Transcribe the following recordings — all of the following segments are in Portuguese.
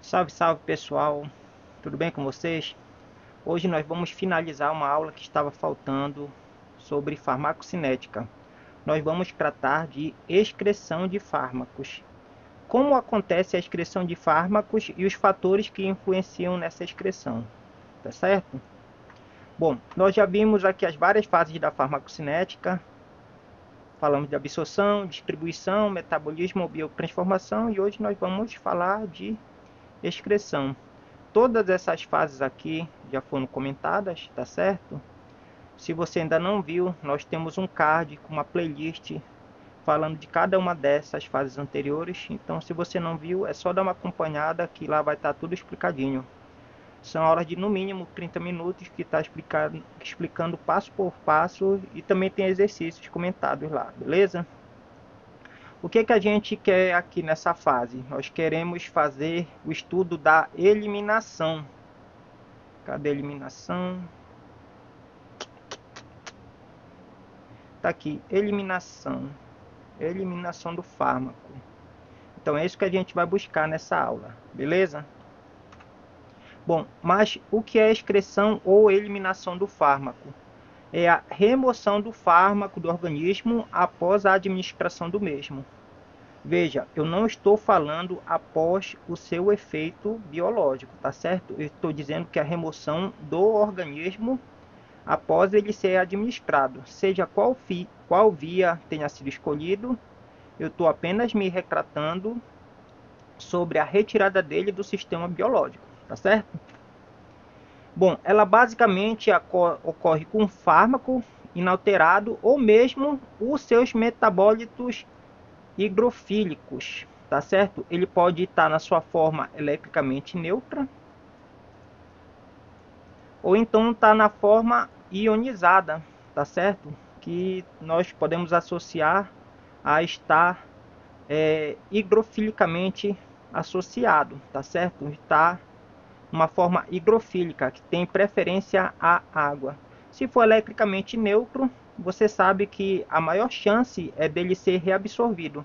Salve, salve pessoal, tudo bem com vocês? Hoje nós vamos finalizar uma aula que estava faltando sobre farmacocinética. Nós vamos tratar de excreção de fármacos. Como acontece a excreção de fármacos e os fatores que influenciam nessa excreção, tá certo? Bom, nós já vimos aqui as várias fases da farmacocinética. Falamos de absorção, distribuição, metabolismo, biotransformação e hoje nós vamos falar de excreção. Todas essas fases aqui já foram comentadas, tá certo? Se você ainda não viu, nós temos um card com uma playlist falando de cada uma dessas fases anteriores. Então, se você não viu, é só dar uma acompanhada que lá vai estar tudo explicadinho. São aulas de no mínimo 30 minutos que está explicando passo por passo e também tem exercícios comentados lá, beleza? O que a gente quer aqui nessa fase? Nós queremos fazer o estudo da eliminação. Cadê a eliminação? Tá aqui, eliminação. Eliminação do fármaco. Então é isso que a gente vai buscar nessa aula, beleza? Bom, mas o que é excreção ou eliminação do fármaco? É a remoção do fármaco do organismo após a administração do mesmo. Veja, eu não estou falando após o seu efeito biológico, tá certo? Eu estou dizendo que a remoção do organismo após ele ser administrado, seja qual via tenha sido escolhido, eu estou apenas me retratando sobre a retirada dele do sistema biológico, tá certo? Bom, ela basicamente ocorre com um fármaco inalterado ou mesmo os seus metabólitos higrofílicos, tá certo? Ele pode estar na sua forma eletricamente neutra ou então está na forma ionizada, tá certo? Que nós podemos associar a estar higrofilicamente associado, tá certo? Está uma forma higrofílica, que tem preferência à água. Se for eletricamente neutro, você sabe que a maior chance é dele ser reabsorvido,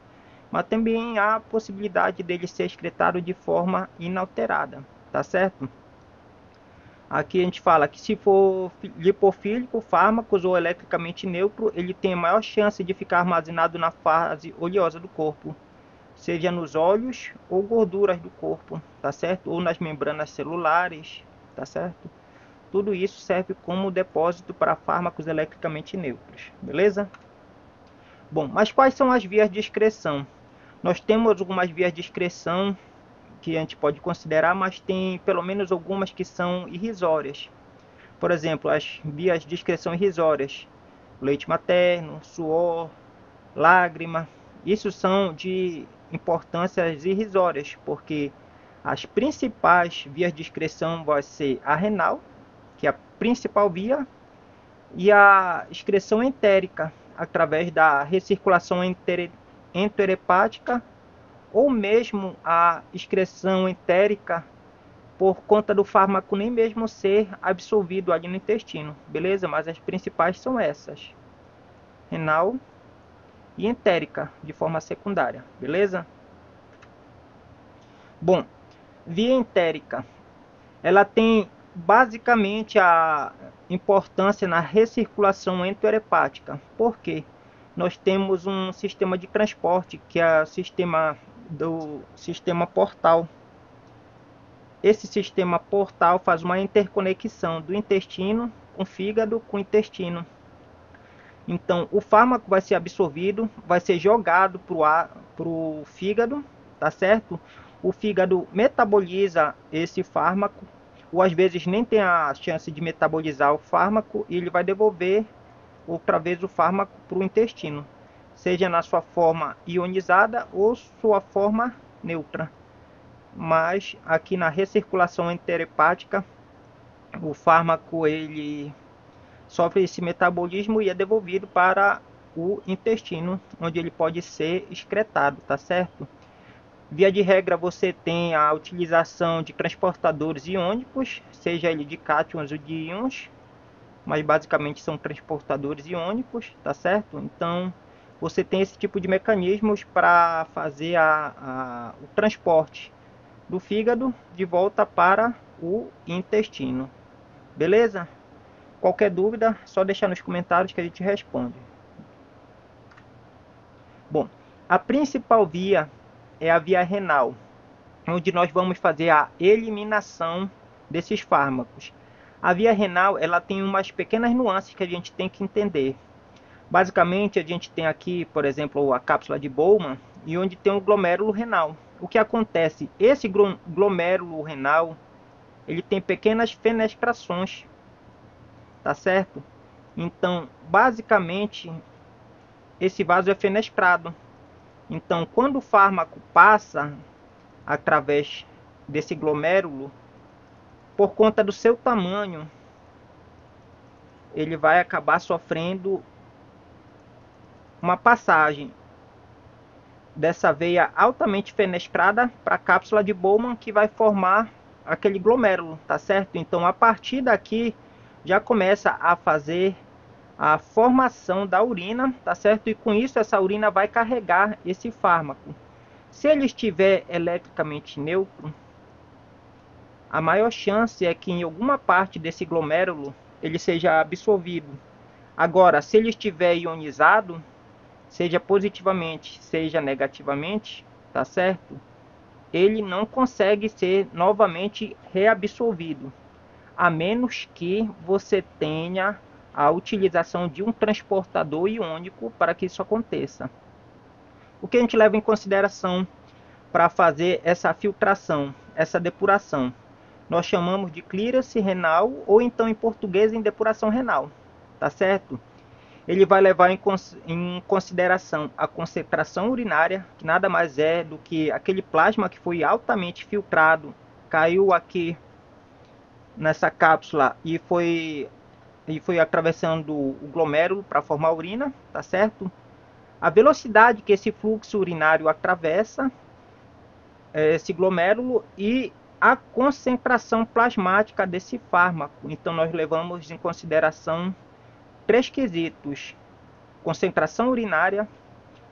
mas também há a possibilidade dele ser excretado de forma inalterada, tá certo? Aqui a gente fala que se for lipofílico, fármacos ou eletricamente neutro, ele tem a maior chance de ficar armazenado na fase oleosa do corpo, seja nos óleos ou gorduras do corpo, tá certo? Ou nas membranas celulares, tá certo? Tudo isso serve como depósito para fármacos eletricamente neutros, beleza? Bom, mas quais são as vias de excreção? Nós temos algumas vias de excreção que a gente pode considerar, mas tem pelo menos algumas que são irrisórias. Por exemplo, as vias de excreção irrisórias, leite materno, suor, lágrima, isso são de importâncias irrisórias, porque as principais vias de excreção vão ser a renal, que é a principal via, e a excreção entérica, através da recirculação enterohepática, ou mesmo a excreção entérica por conta do fármaco nem mesmo ser absorvido ali no intestino, beleza? Mas as principais são essas: renal e entérica, de forma secundária, beleza? Bom, via entérica, ela tem basicamente a importância na recirculação enterohepática. Por quê? Nós temos um sistema de transporte que é o sistema portal. Esse sistema portal faz uma interconexão do intestino com o fígado com o intestino. Então, o fármaco vai ser absorvido, vai ser jogado para o fígado, tá certo? O fígado metaboliza esse fármaco, ou às vezes nem tem a chance de metabolizar o fármaco, e ele vai devolver outra vez o fármaco para o intestino, seja na sua forma ionizada ou sua forma neutra. Mas aqui na recirculação enterohepática, o fármaco ele sofre esse metabolismo e é devolvido para o intestino, onde ele pode ser excretado, tá certo? Via de regra, você tem a utilização de transportadores iônicos, seja ele de cátions ou de íons, mas basicamente são transportadores iônicos, tá certo? Então, você tem esse tipo de mecanismos para fazer o transporte do fígado de volta para o intestino. Beleza? Qualquer dúvida, só deixar nos comentários que a gente responde. Bom, a principal via é a via renal, onde nós vamos fazer a eliminação desses fármacos. A via renal, ela tem umas pequenas nuances que a gente tem que entender. Basicamente, a gente tem aqui, por exemplo, a cápsula de Bowman, e onde tem o glomérulo renal. O que acontece? Esse glomérulo renal, ele tem pequenas fenestrações, tá certo? Então, basicamente, esse vaso é fenestrado. Então, quando o fármaco passa através desse glomérulo, por conta do seu tamanho, ele vai acabar sofrendo uma passagem dessa veia altamente fenestrada para a cápsula de Bowman, que vai formar aquele glomérulo, tá certo? Então, a partir daqui, já começa a fazer a formação da urina, tá certo? E com isso, essa urina vai carregar esse fármaco. Se ele estiver eletricamente neutro, a maior chance é que em alguma parte desse glomérulo ele seja absorvido. Agora, se ele estiver ionizado, seja positivamente, seja negativamente, tá certo? Ele não consegue ser novamente reabsorvido, a menos que você tenha a utilização de um transportador iônico para que isso aconteça. O que a gente leva em consideração para fazer essa filtração, essa depuração? Nós chamamos de clearance renal, ou então em português em depuração renal, tá certo? Ele vai levar em consideração a concentração urinária, que nada mais é do que aquele plasma que foi altamente filtrado, caiu aqui nessa cápsula e foi atravessando o glomérulo para formar urina, tá certo? A velocidade que esse fluxo urinário atravessa esse glomérulo e a concentração plasmática desse fármaco. Então nós levamos em consideração três quesitos: concentração urinária,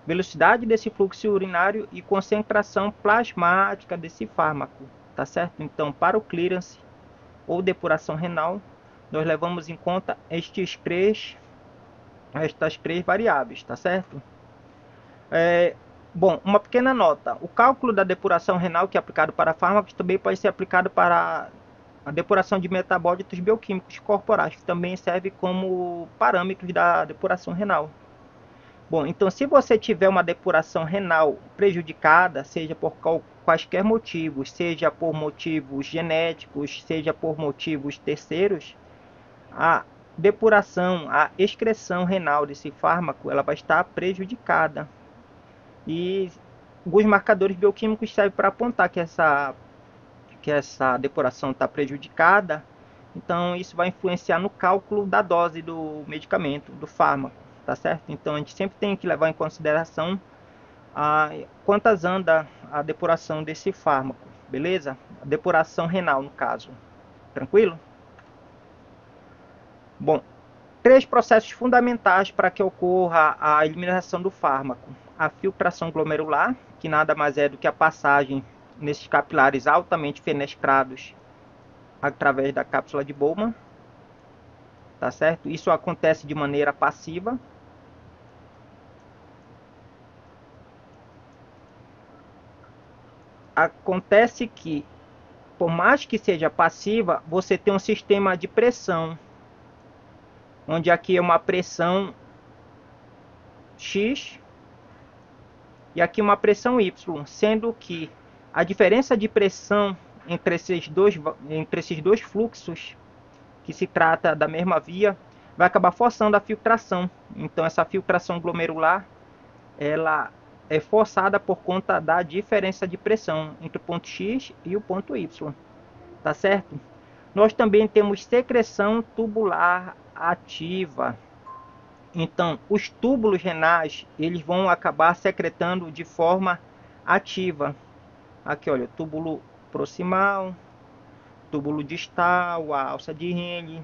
velocidade desse fluxo urinário e concentração plasmática desse fármaco, tá certo? Então, para o clearance ou depuração renal, nós levamos em conta estas três variáveis, tá certo? Bom, uma pequena nota: o cálculo da depuração renal, que é aplicado para fármacos, também pode ser aplicado para a depuração de metabólitos bioquímicos corporais, que também serve como parâmetros da depuração renal. Bom, então se você tiver uma depuração renal prejudicada, seja por quaisquer motivos, seja por motivos genéticos, seja por motivos terceiros, a depuração, a excreção renal desse fármaco, ela vai estar prejudicada. E alguns marcadores bioquímicos servem para apontar que essa depuração está prejudicada. Então isso vai influenciar no cálculo da dose do medicamento, do fármaco, tá certo? Então a gente sempre tem que levar em consideração quantas anda a depuração desse fármaco, beleza? A depuração renal, no caso. Tranquilo? Bom, três processos fundamentais para que ocorra a eliminação do fármaco: a filtração glomerular, que nada mais é do que a passagem nesses capilares altamente fenestrados através da cápsula de Bowman, tá certo? Isso acontece de maneira passiva. Acontece que, por mais que seja passiva, você tem um sistema de pressão, onde aqui é uma pressão X e aqui uma pressão Y, sendo que a diferença de pressão entre esses dois fluxos, que se trata da mesma via, vai acabar forçando a filtração. Então essa filtração glomerular, ela é forçada por conta da diferença de pressão entre o ponto X e o ponto Y, tá certo? Nós também temos secreção tubular ativa. Então, os túbulos renais, eles vão acabar secretando de forma ativa. Aqui, olha, túbulo proximal, túbulo distal, a alça de Henle,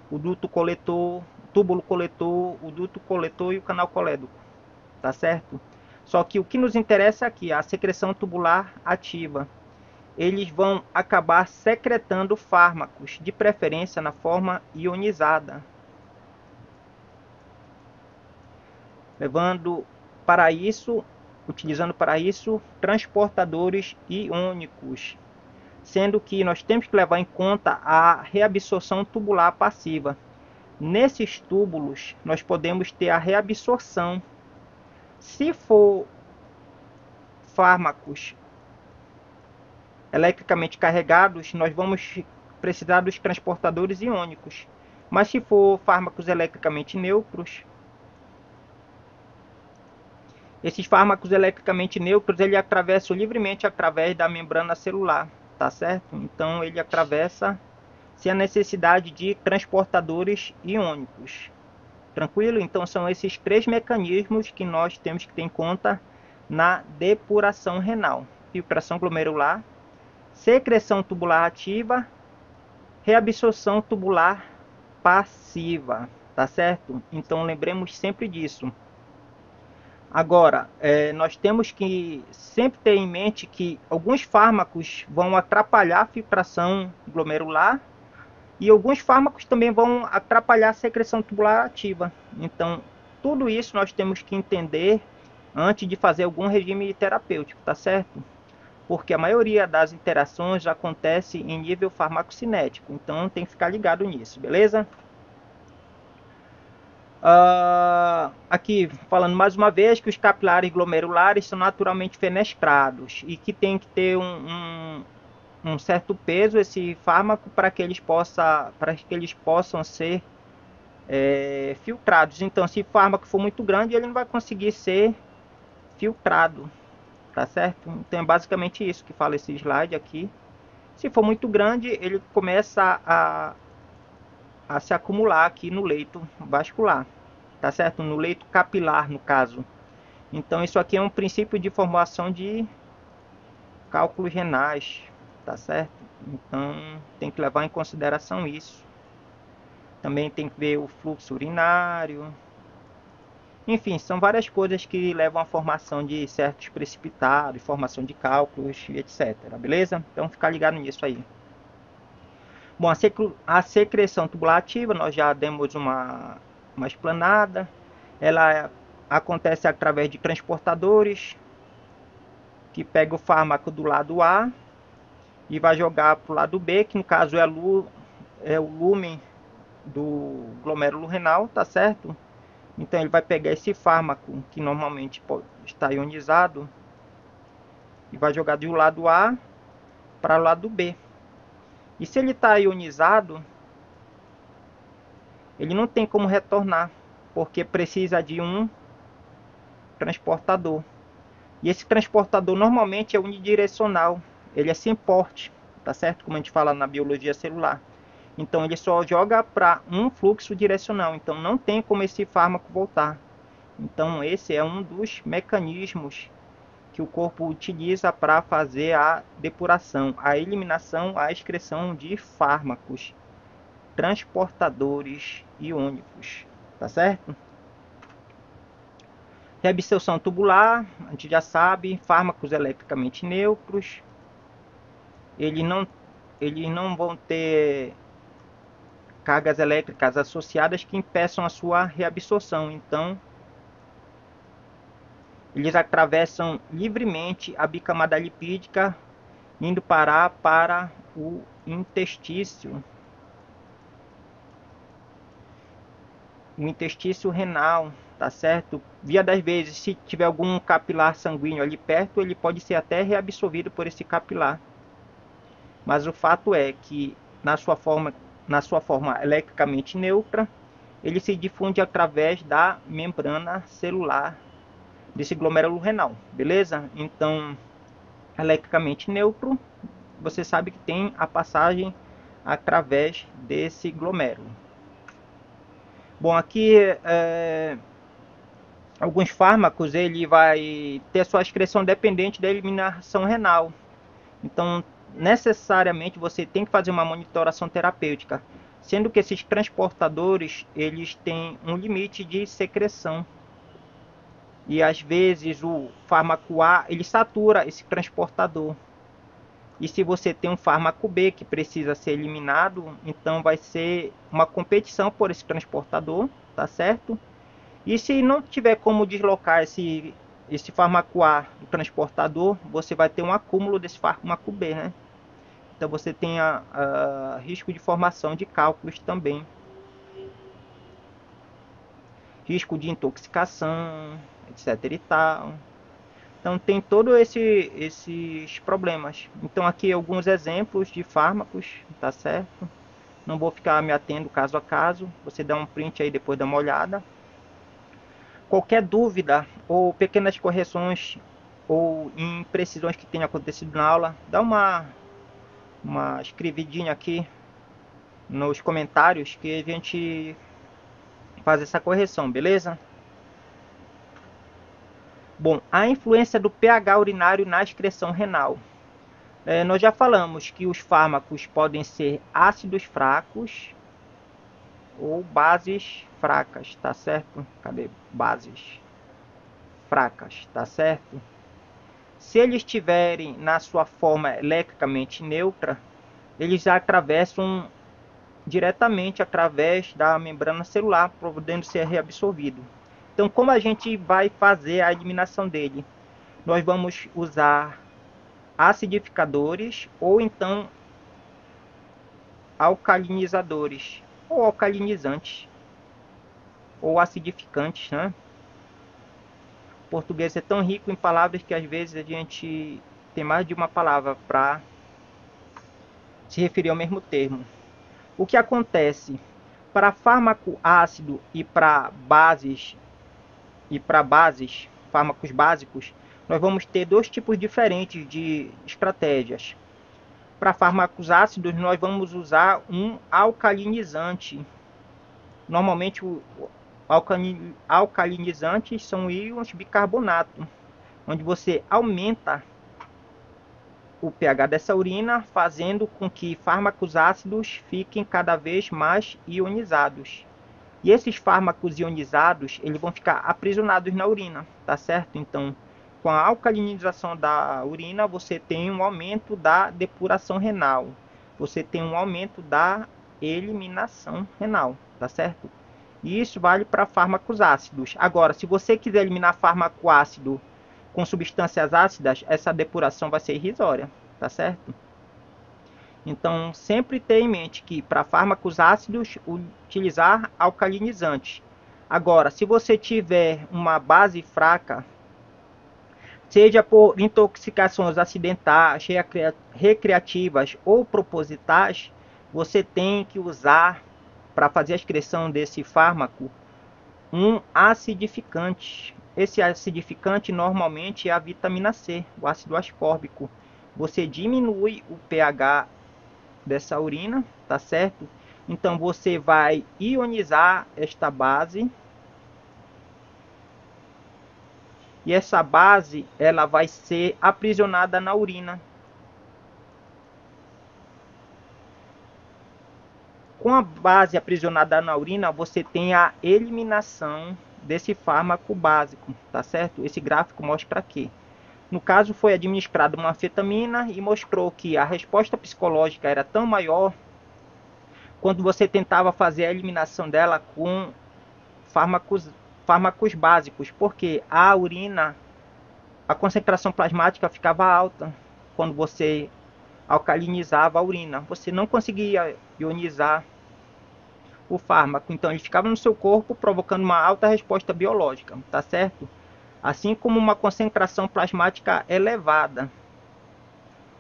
o duto coletor, túbulo coletor, o duto coletor e o canal colédoco, tá certo? Só que o que nos interessa aqui é a secreção tubular ativa. eles vão acabar secretando fármacos, de preferência na forma ionizada, levando para isso, utilizando para isso transportadores iônicos, sendo que nós temos que levar em conta a reabsorção tubular passiva. Nesses túbulos, nós podemos ter a reabsorção. Se for fármacos eletricamente carregados, nós vamos precisar dos transportadores iônicos. Mas se for fármacos eletricamente neutros, esses fármacos eletricamente neutros, ele atravessa livremente através da membrana celular, tá certo? Então ele atravessa sem a necessidade de transportadores iônicos. Tranquilo? Então são esses três mecanismos que nós temos que ter em conta na depuração renal: filtração glomerular, secreção tubular ativa, reabsorção tubular passiva, tá certo? Então lembremos sempre disso. Agora, nós temos que sempre ter em mente que alguns fármacos vão atrapalhar a filtração glomerular e alguns fármacos também vão atrapalhar a secreção tubular ativa. Então, tudo isso nós temos que entender antes de fazer algum regime terapêutico, tá certo? Porque a maioria das interações acontece em nível farmacocinético, então tem que ficar ligado nisso, beleza? Aqui falando mais uma vez que os capilares glomerulares são naturalmente fenestrados e que tem que ter um certo peso esse fármaco para que eles possam ser filtrados. Então, se o fármaco for muito grande, ele não vai conseguir ser filtrado, tá certo? Então, é basicamente isso que fala esse slide aqui. Se for muito grande, ele começa a se acumular aqui no leito vascular, tá certo? No leito capilar, no caso. Então, isso aqui é um princípio de formação de cálculos renais, tá certo? Então, tem que levar em consideração isso. Também tem que ver o fluxo urinário. Enfim, são várias coisas que levam à formação de certos precipitados, formação de cálculos e etc. Beleza? Então, ficar ligado nisso aí. Bom, a secreção tubular ativa, nós já demos uma explanada. Ela acontece através de transportadores que pega o fármaco do lado A e vai jogar para o lado B, que no caso é o lúmen do glomérulo renal, tá certo? Então ele vai pegar esse fármaco que normalmente está ionizado e vai jogar do lado A para o lado B. E se ele está ionizado, ele não tem como retornar, porque precisa de um transportador. E esse transportador normalmente é unidirecional, ele é sem porte, tá certo? Como a gente fala na biologia celular. Então ele só joga para um fluxo direcional, então não tem como esse fármaco voltar. Então esse é um dos mecanismos que o corpo utiliza para fazer a depuração, a eliminação, a excreção de fármacos transportadores iônicos, tá certo? Reabsorção tubular, a gente já sabe, fármacos eletricamente neutros, eles não vão ter cargas elétricas associadas que impeçam a sua reabsorção. Então, eles atravessam livremente a bicamada lipídica, indo parar para o intestício. O intestício renal, tá certo? Via das vezes, se tiver algum capilar sanguíneo ali perto, ele pode ser até reabsorvido por esse capilar. Mas o fato é que na sua forma eletricamente neutra, ele se difunde através da membrana celular desse glomérulo renal, beleza? Então, eletricamente neutro, você sabe que tem a passagem através desse glomérulo. Bom, aqui alguns fármacos ele vai ter sua excreção dependente da eliminação renal. Então, necessariamente você tem que fazer uma monitoração terapêutica, sendo que esses transportadores eles têm um limite de secreção. E às vezes o fármaco A ele satura esse transportador. E se você tem um fármaco B que precisa ser eliminado, então vai ser uma competição por esse transportador, tá certo? E se não tiver como deslocar esse fármaco A do transportador, você vai ter um acúmulo desse fármaco B, né? Então você tem a risco de formação de cálculos também, risco de intoxicação, etc e tal. Então tem todos esses problemas. Então aqui alguns exemplos de fármacos, tá certo? Não vou ficar me atendo caso a caso. Você dá um print aí depois dá uma olhada. Qualquer dúvida ou pequenas correções ou imprecisões que tenha acontecido na aula, dá uma escrevidinha aqui nos comentários que a gente faz essa correção, beleza? Bom, a influência do pH urinário na excreção renal. Nós já falamos que os fármacos podem ser ácidos fracos ou bases fracas, tá certo? Cadê? Bases fracas, tá certo? Se eles estiverem na sua forma electricamente neutra, eles atravessam diretamente através da membrana celular, podendo ser reabsorvido. Então, como a gente vai fazer a eliminação dele? Nós vamos usar acidificadores ou então alcalinizadores ou alcalinizantes ou acidificantes, né? O português é tão rico em palavras que às vezes a gente tem mais de uma palavra para se referir ao mesmo termo. O que acontece para fármaco ácido e para bases, fármacos básicos, nós vamos ter dois tipos diferentes de estratégias. Para fármacos ácidos, nós vamos usar um alcalinizante. Normalmente, alcalinizantes são íons bicarbonato, onde você aumenta o pH dessa urina, fazendo com que fármacos ácidos fiquem cada vez mais ionizados. E esses fármacos ionizados, eles vão ficar aprisionados na urina, tá certo? Então, com a alcalinização da urina, você tem um aumento da depuração renal. Você tem um aumento da eliminação renal, tá certo? E isso vale para fármacos ácidos. Agora, se você quiser eliminar fármaco ácido com substâncias ácidas, essa depuração vai ser irrisória, tá certo? Então, sempre tenha em mente que para fármacos ácidos, utilizar alcalinizantes. Agora, se você tiver uma base fraca, seja por intoxicações acidentais, recreativas ou propositais, você tem que usar, para fazer a excreção desse fármaco, um acidificante. Esse acidificante normalmente é a vitamina C, o ácido ascórbico. Você diminui o pH dessa urina, tá certo? Então você vai ionizar esta base e essa base ela vai ser aprisionada na urina. Com a base aprisionada na urina, você tem a eliminação desse fármaco básico, tá certo? Esse gráfico mostra aqui. No caso, foi administrada uma anfetamina e mostrou que a resposta psicológica era tão maior quando você tentava fazer a eliminação dela com fármacos básicos, porque a urina, a concentração plasmática ficava alta quando você alcalinizava a urina. Você não conseguia ionizar o fármaco, então ele ficava no seu corpo provocando uma alta resposta biológica, tá certo? Assim como uma concentração plasmática elevada,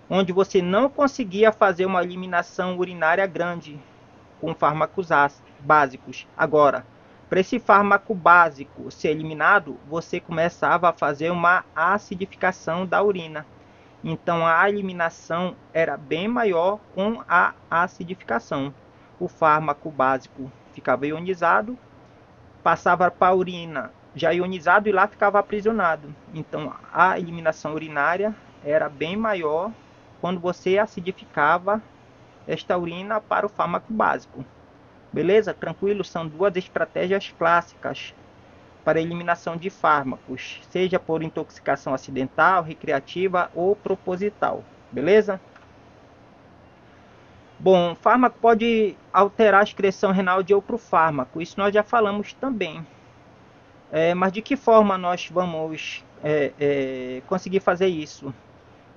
onde você não conseguia fazer uma eliminação urinária grande com fármacos básicos. Agora, para esse fármaco básico ser eliminado, você começava a fazer uma acidificação da urina. Então a eliminação era bem maior com a acidificação. O fármaco básico ficava ionizado, passava para a urina já ionizado e lá ficava aprisionado. Então a eliminação urinária era bem maior quando você acidificava esta urina para o fármaco básico. Beleza? Tranquilo? São duas estratégias clássicas para a eliminação de fármacos, seja por intoxicação acidental, recreativa ou proposital. Beleza? Bom, o fármaco pode alterar a excreção renal de outro fármaco, isso nós já falamos também. Mas de que forma nós vamos conseguir fazer isso?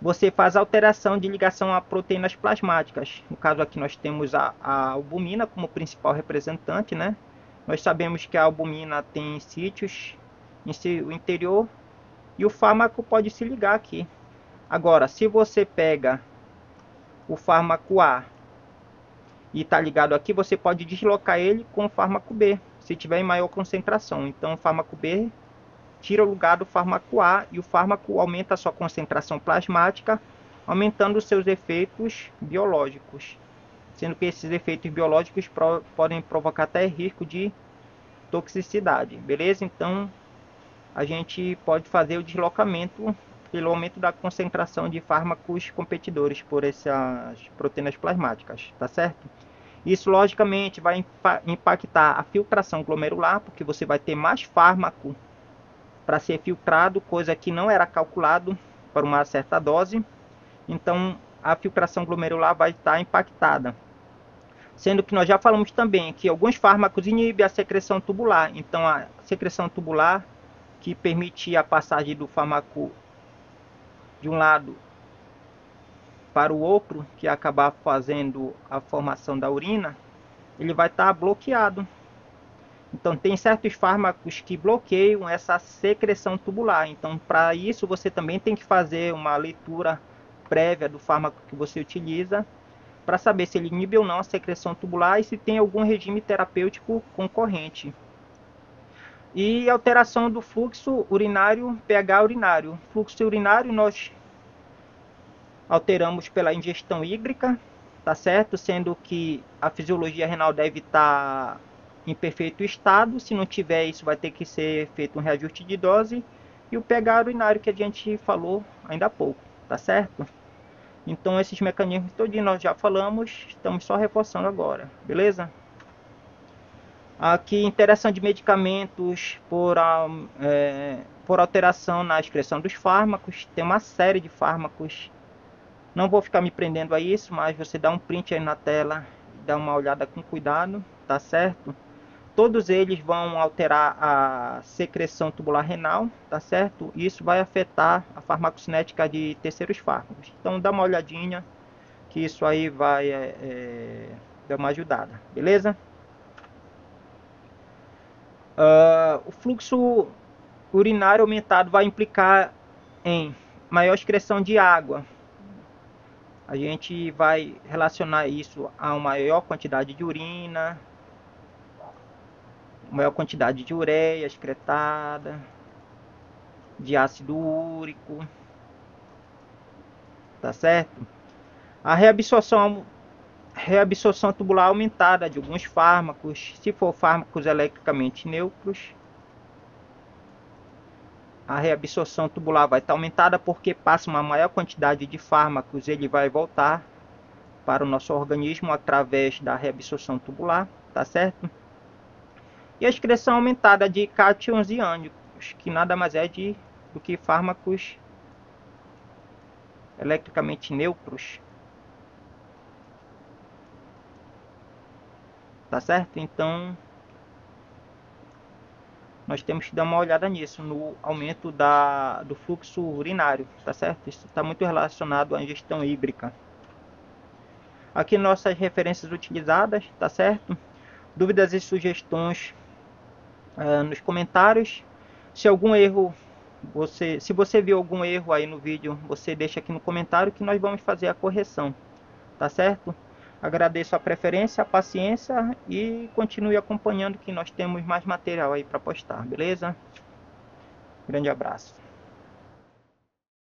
Você faz alteração de ligação a proteínas plasmáticas. No caso aqui nós temos a albumina como principal representante, né? Nós sabemos que a albumina tem sítios em seu interior e o fármaco pode se ligar aqui. Agora, se você pega o fármaco A e está ligado aqui, você pode deslocar ele com o fármaco B, se tiver em maior concentração. Então, o fármaco B tira o lugar do fármaco A e o fármaco aumenta a sua concentração plasmática, aumentando os seus efeitos biológicos, sendo que esses efeitos biológicos podem provocar até risco de toxicidade, beleza? Então, a gente pode fazer o deslocamento pelo aumento da concentração de fármacos competidores por essas proteínas plasmáticas, tá certo? Isso, logicamente, vai impactar a filtração glomerular, porque você vai ter mais fármaco para ser filtrado, coisa que não era calculado para uma certa dose. Então, a filtração glomerular vai estar impactada. Sendo que nós já falamos também que alguns fármacos inibem a secreção tubular. Então, a secreção tubular, que permite a passagem do fármaco de um lado para o outro, que acabar fazendo a formação da urina, ele vai estar bloqueado. Então, tem certos fármacos que bloqueiam essa secreção tubular. Então, para isso, você também tem que fazer uma leitura prévia do fármaco que você utiliza, para saber se ele inibe ou não a secreção tubular e se tem algum regime terapêutico concorrente. E alteração do fluxo urinário, pH urinário. Fluxo urinário nós alteramos pela ingestão hídrica, tá certo? Sendo que a fisiologia renal deve estar em perfeito estado. Se não tiver, isso vai ter que ser feito um reajuste de dose. E o pH urinário que a gente falou ainda há pouco, tá certo? Então esses mecanismos todos nós já falamos, estamos só reforçando agora, beleza? Aqui, interação de medicamentos por alteração na excreção dos fármacos. Tem uma série de fármacos. Não vou ficar me prendendo a isso, mas você dá um print aí na tela, dá uma olhada com cuidado, tá certo? Todos eles vão alterar a secreção tubular renal, tá certo? Isso vai afetar a farmacocinética de terceiros fármacos. Então dá uma olhadinha, que isso aí vai dar uma ajudada, beleza? O fluxo urinário aumentado vai implicar em maior excreção de água. A gente vai relacionar isso a uma maior quantidade de urina, maior quantidade de ureia excretada, de ácido úrico, tá certo? A reabsorção tubular aumentada de alguns fármacos, se for fármacos electricamente neutros, a reabsorção tubular vai estar aumentada porque passa uma maior quantidade de fármacos, ele vai voltar para o nosso organismo através da reabsorção tubular, tá certo? E a excreção aumentada de cátions e ânicos, que nada mais é do que fármacos electricamente neutros, tá certo? Então, nós temos que dar uma olhada nisso, no aumento do fluxo urinário, tá certo? Isso está muito relacionado à ingestão hídrica. Aqui nossas referências utilizadas, tá certo? Dúvidas e sugestões nos comentários. Se algum erro, se você viu algum erro aí no vídeo, você deixa aqui no comentário que nós vamos fazer a correção, tá certo? Agradeço a preferência, a paciência e continue acompanhando que nós temos mais material aí para postar, beleza? Grande abraço.